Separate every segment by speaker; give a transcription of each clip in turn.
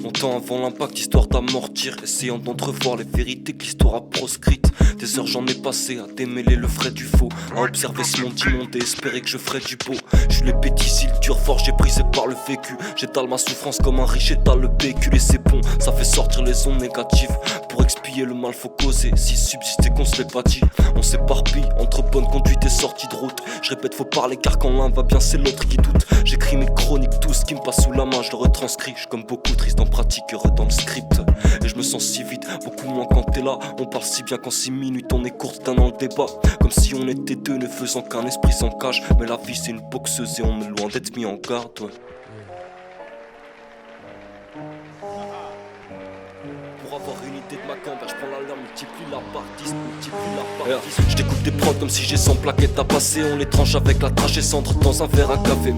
Speaker 1: Longtemps avant l'impact, histoire d'amortir, essayant d'entrevoir les vérités que l'histoire a proscrites. Des heures j'en ai passé à démêler le vrai du faux, à observer ce monde immonde et espérer que je ferais du beau. Je suis les pétissils, dur forgé, brisé par le vécu. J'étale ma souffrance comme un riche étale le pécule. Et c'est bon, ça fait sortir les ondes négatives. Pour expier le mal faut causer, si subsister qu'on se l'est pas dit. On s'éparpille entre bonne conduite et sortie de route. Je répète faut parler car quand l'un va bien c'est l'autre qui doute. J'écris mes chroniques, tout ce qui me passe sous la main je le retranscris. Je comme beaucoup triste en pratique, heureux dans le script. Et je me sens si vite, beaucoup moins quand t'es là. On parle si bien qu'en 6 minutes on est courte dans le débat. Comme si on était deux ne faisant qu'un esprit sans cage. Mais la vie c'est une boxeuse et on est loin d'être mis en garde, ouais. Pour avoir une idée de ma cambre, je prends l'alarme, multiplie la part 10, multiplie la part 10. Je découpe des prods comme si j'ai 100 plaquettes à passer. On les tranche avec la trachée cendre dans un verre à café.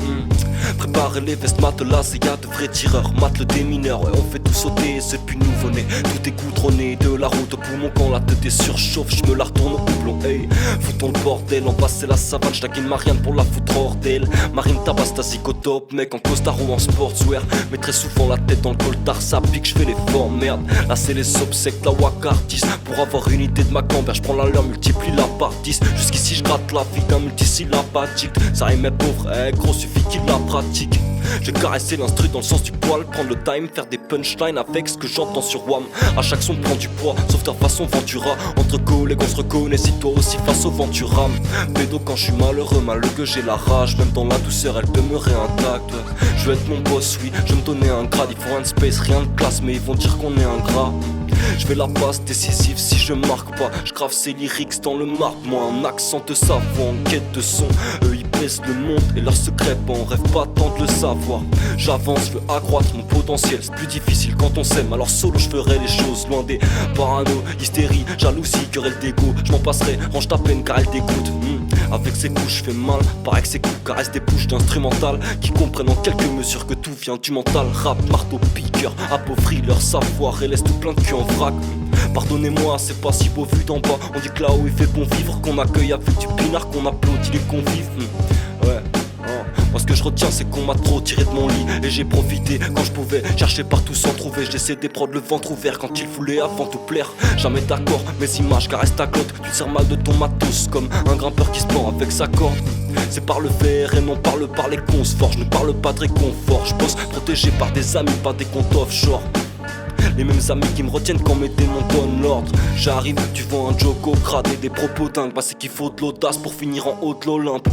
Speaker 1: Préparez les vestes matelas et y'a de vrais tireurs. Mate le démineur, ouais, on fait tout sauter et c'est plus nouveau-né. Tout est goudronné, de la route au poumon quand la tête est surchauffe. Je me la retourne au houblon, hey. Foutons le bordel, en bas c'est la savane. J'taquine Marianne pour la foutre hors d'elle. Marine tabasse ta au top, mec en costard ou en sportswear. Mais très souvent la tête dans le coltard, ça pique, j'fais l'effort, merde. Là c'est les obsèques, la wakartis. Pour avoir une idée de ma camber, j'prends la leur, multiplie la part 10. Jusqu'ici j'gratte la vie d'un multisyllabatique. Ça rime est pauvre, gros suffit qu'il la pratique. Je vais caresser l'instru dans le sens du poil, prendre le time, faire des punchlines avec ce que j'entends sur WAM. À chaque son prend du poids, sauf ta façon Ventura. Entre collègues on se reconnaît si toi aussi face au vent tu rames. Pédo quand je suis malheureux, que j'ai la rage. Même dans la douceur elle demeurait intacte. Je veux être mon boss, oui, je vais me donner un grade. Il faut un space, rien de classe mais ils vont dire qu'on est ingrat. Je vais la passe décisive si je marque pas. Je grave ces lyrics dans le marbre, moi un accent de savant en quête de son. Eux ils baissent le monde et leurs secrets, on rêve pas tant de le savoir. J'avance, je veux accroître mon potentiel. C'est plus difficile quand on s'aime, alors solo je ferai les choses loin des parano, hystérie, jalousie, querelle d'égo. Je m'en passerai, range ta peine car elle dégoûte. Avec ces coups je fais mal, pareil que ces coups caressent des bouches d'instrumental qui comprennent en quelques mesures que tout vient du mental. Rap, marteau, piqueur, appauvrit leur savoir et laisse tout plein de cul en vrac. Pardonnez-moi, c'est pas si beau vu d'en bas. On dit que là-haut il fait bon vivre, qu'on accueille avec du pinard, qu'on applaudit les convives. Ouais. Moi ce que je retiens c'est qu'on m'a trop tiré de mon lit. Et j'ai profité quand je pouvais, chercher partout sans trouver. J'ai laissé des prods le ventre ouvert quand il voulait avant tout plaire. Jamais d'accord, mes images caressent ta glotte. Tu te sers mal de ton matos comme un grimpeur qui se pend avec sa corde. C'est par le faire et non par le parler qu'on se forge. Je ne parle pas de réconfort, je bosse protégé par des amis, pas des comptes offshore. Les mêmes amis qui me retiennent quand mes démons donnent l'ordre. J'arrive, tu vois un Joko crade et des propos dingues. Bah c'est qu'il faut de l'audace pour finir en haut de l'Olympe.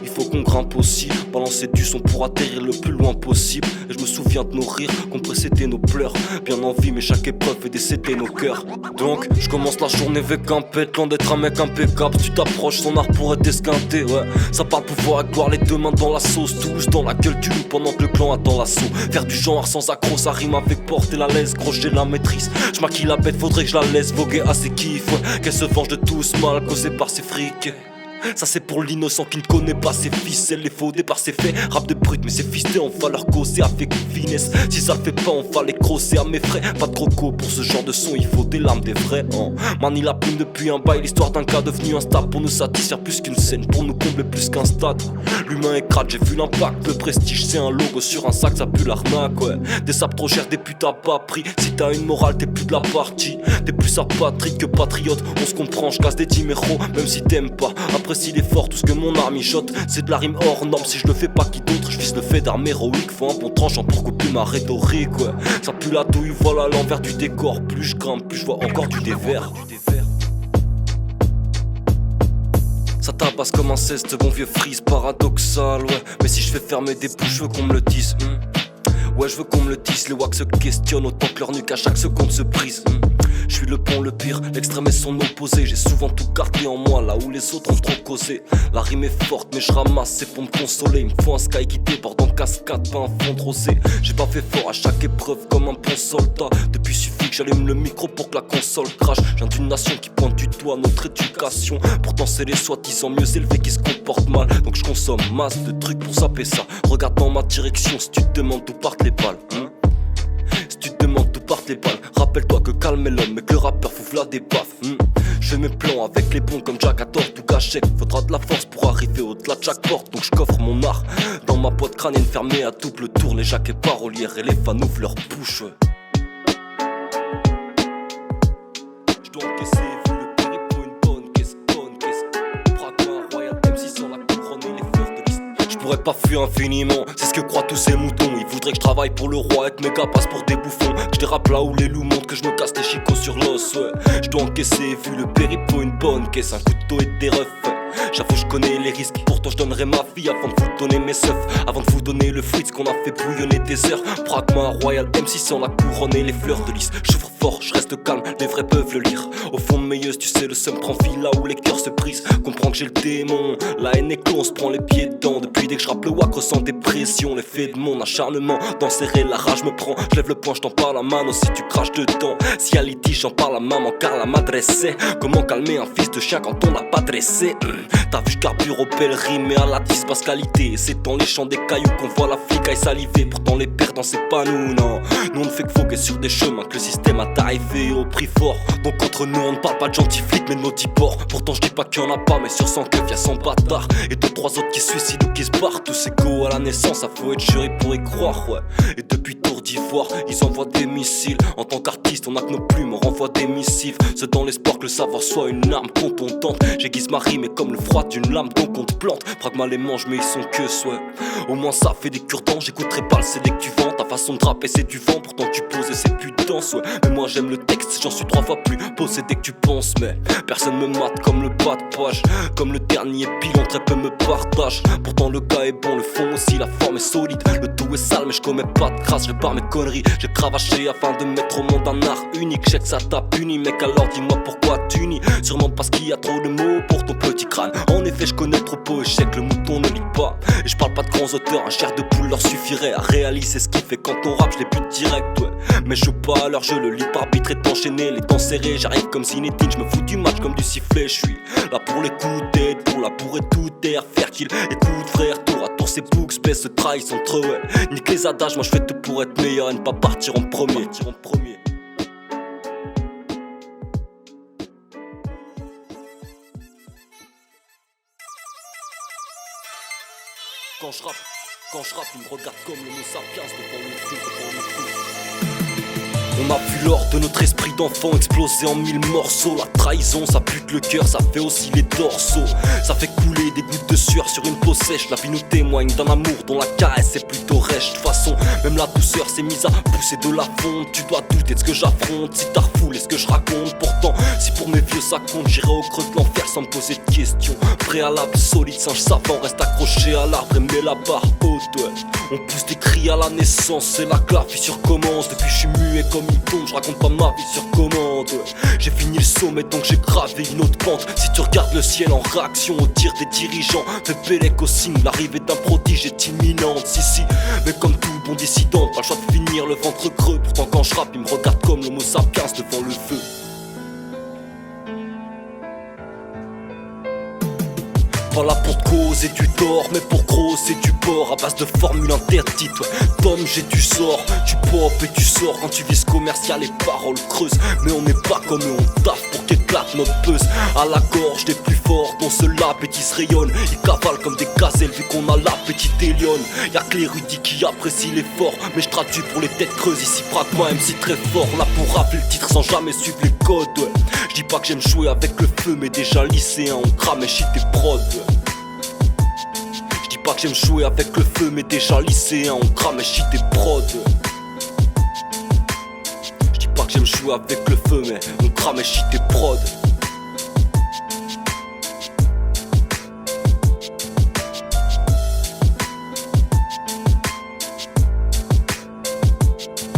Speaker 1: Il faut qu'on grimpe aussi, balancer du son pour atterrir le plus loin possible. Et je me souviens de nos rires, qu'on précédait nos pleurs. Bien en vie mais chaque épreuve fait décéder nos cœurs. Donc je commence la journée avec un pet, loin d'être un mec impeccable. Si tu t'approches, son art pourrait t'esquinter, ouais. Ça parle pouvoir avec gloire, les deux mains dans la sauce. Tous dans la gueule du loup pendant que le clan attend l'assaut. Faire du genre sans accro, ça rime avec porter la laisse. Gros j'ai la maîtrise, je maquille la bête, faudrait que je la laisse voguer à ses kiffs, ouais. Qu'elle se venge de tout ce mal causé par ses frics. Ça c'est pour l'innocent qui ne connaît pas ses ficelles. Les faudés par ses faits, rap de brut mais c'est fisté. On va leur causer avec finesse. Si ça le fait pas on va les crosser à mes frais. Pas de croco pour ce genre de son, il faut des larmes des vrais. Manie la plume depuis un bail, l'histoire d'un gars devenu instable. Pour nous satisfaire plus qu'une scène, pour nous combler plus qu'un stade. L'humain est crade, j'ai vu l'impact. Le prestige c'est un logo sur un sac, ça pue l'arnaque, ouais. Des sapes trop chères, des putes à pas prix. Si t'as une morale t'es plus de la partie. T'es plus apatride que patriote. On se comprend, je casse des timéros même si t'aimes pas. Après s'il est fort, tout ce que mon art mijote, c'est de la rime hors norme. Si je le fais pas qui d'autre, je vise le fait d'armes héroïques. Faut un bon tranchant pour couper ma rhétorique, ouais. Ça pue la douille, voilà l'envers du décor. Plus je grimpe, plus je vois encore du dévers. Ça tabasse comme un ceste, bon vieux freeze paradoxal, ouais. Mais si je fais fermer des bouches, je veux qu'on me le dise. Ouais, je veux qu'on me le dise, les wack se questionnent autant que leur nuque à chaque seconde se brise. Je suis le bon, le pire, l'extrême est son opposé. J'ai souvent tout gardé en moi, là où les autres ont trop causé. La rime est forte, mais je ramasse, c'est pour me consoler. Il me faut un sky qui déborde en cascade, pas un fond de rosé. J'ai pas fait fort à chaque épreuve comme un bon soldat. Depuis suffit que j'allume le micro pour que la console crache. Je viens d'une nation qui pointe du doigt notre éducation. Pourtant c'est les soi-disant mieux élevés qui se comportent mal. Donc je consomme masse de trucs pour saper ça. Regarde dans ma direction si tu te demandes d'où partent les balles, Si tu te demandes d'où partent les balles, rappelle-toi que calmer l'homme mais que le rappeur foufle la des baffes. Je fais mes plans avec les bons comme Jack à tort ou Gachek. Faudra de la force pour arrêter arriver au-delà de chaque porte. Donc je coffre mon art dans ma boîte crânienne fermée à double tour. Les jaquets parolières et les fans ouvrent leur bouche. Je dois encaisser vu le périple pour une bonne caisse. Pragma, Royal MC sans la couronne et les fleurs de lys. Je pourrais pas fuir infiniment, c'est ce que croient tous ces moutons. Ils voudraient que je travaille pour le roi, être méga passe pour des bouffons. Que je dérape là où les loups montent, que je me casse les chicots sur l'os, ouais. Je dois encaisser vu le périple pour une bonne caisse. Un couteau et des refs. J'avoue je connais les risques, pourtant je donnerai ma vie avant de vous donner mes seufs. Avant de vous donner le fruit, ce qu'on a fait bouillonner des heures. Pragma, Royal MC sans la couronne et les fleurs de lys. J'ouvre fort, je reste calme, les vrais peuvent le lire. Au fond de mes yeux, tu sais le seum prend fil là où les cœurs se brisent. Comprends que j'ai le démon, la haine est clos, on se prend les pieds dedans. Depuis dès que je rappe le wack, ressens des pressions. L'effet de mon acharnement, d'enserrer la rage me prend. Je lève le poing, je t'en parle à mano si tu craches dedans. Si y'a litige, j'en parle à maman car la madresse sait comment calmer un fils de chien quand on n'a pas dressé. T'as vu, je carbure aux belles rimes et à la dispaskalité. C'est dans les champs des cailloux qu'on voit la flic aille saliver. Pourtant les perdants c'est pas nous, non. Nous on ne fait que voguer sur des chemins que le système a tarifé au prix fort. Donc entre nous on ne parle pas de gentils flics mais de maudits porcs. Pourtant je dis pas qu'il y en a pas mais sur 100 keufs y'a 100 bâtards. Et 2-3 autres qui se suicident ou qui se barrent. Tous égaux à la naissance, ça faut être jury pour y croire, ouais. Et depuis Tour d'Ivoire, ils envoient des missiles. En tant qu'artiste on a que nos plumes, on renvoie des missives. C'est dans l'espoir que le savoir soit une arme contondante. J'aiguise ma rime et comme le froid d'une lame donc on te plante. Pragma les mange mais ils sont que ouais. Au moins ça fait des cure-dents, j'écouterai pas le CD que tu vends. Ta façon de rapper c'est du vent, pourtant tu poses et c'est plus dense, ouais. Mais moi j'aime le texte, j'en suis 3 fois plus possédé que tu penses. Mais personne me mate comme le bas de page. Comme le dernier pilon, très peu me partage. Pourtant le gars est bon, le fond aussi, la forme est solide. Le tout est sale mais je commets pas de grâce, je répare mes conneries. J'ai cravaché afin de mettre au monde un art unique. Je sais que ça t'a puni mec, alors dis-moi pourquoi tu nies. Sûrement parce qu'il y a trop de mots pour ton petit crâne. En effet je connais trop peu, je sais que le mouton ne lit pas. Et je parle pas de grands auteurs, un chair de poule leur suffirait à réaliser ce qu'il fait quand on rappe, je l'ai plus direct, ouais. Mais je joue pas à leur jeu, le libre arbitre est enchaîné, les dents serrées, j'arrive comme Zinedine, je me fous du match comme du sifflet, je suis là pour les coups d'aide, pour labourer toute terre fertile. Écoute frère, tour à tour ces boucs, espèce de trahissent entre eux, ouais. Nique les adages, moi je fais tout pour être meilleur et ne pas partir en premier. Quand je rappe, il me regarde comme le mot sapiens devant le feu. On a vu l'or de notre esprit d'enfant exploser en 1000 morceaux. La trahison, ça bute le cœur, ça fait aussi les dorsaux. Ça fait couler des gouttes de sueur sur une peau sèche. La vie nous témoigne d'un amour dont la caresse est plutôt rêche. De toute façon, même la douceur s'est mise à pousser de la fonte. Tu dois douter de ce que j'affronte, si t'as refoulé ce que je raconte. Pourtant, si pour mes vieux ça compte, j'irai au creux de l'enfer sans me poser de questions. Préalable, solide, singe savant, reste accroché à l'arbre et mets la barre haute, ouais. On pousse des cris à la naissance, c'est là que la fissure commence. Depuis je suis muet comme une tombe, je raconte pas ma vie sur commande. J'ai fini le sommet donc j'ai gravé une autre pente. Si tu regardes le ciel en réaction au tir des dirigeants, fais bellec au signe, l'arrivée d'un prodige est imminente. Si, mais comme tout bon dissident, pas le choix de finir le ventre creux. Pourtant quand je rappe, il me regarde comme l'homo sapiens devant le feu. Pas là pour te causer du tort, mais pour grosser du porc à base de formules interdites, ouais. Tom, j'ai du sort, tu pop et tu sors. Quand tu vises commercial, les paroles creuses. Mais on n'est pas comme eux, on taffe pour qu'éclate notre buzz. À la gorge des plus forts, dont ceux l'appétit se rayonne. Ils cavalent comme des gazelles vu qu'on a l'appétit des lions. Y'a que les rudis qui apprécient l'effort, mais je traduis pour les têtes creuses. Ici Pragma MC très fort, là pour rappeler le titre sans jamais suivre les codes, ouais. Je dis pas que j'aime jouer avec le feu, mais déjà lycéen, on crame et shit tes prods, ouais. Pas que j'aime jouer avec le feu mais déjà lycéen on crame et shit tes prods. Je dis pas que j'aime jouer avec le feu mais on crame et shit tes prods.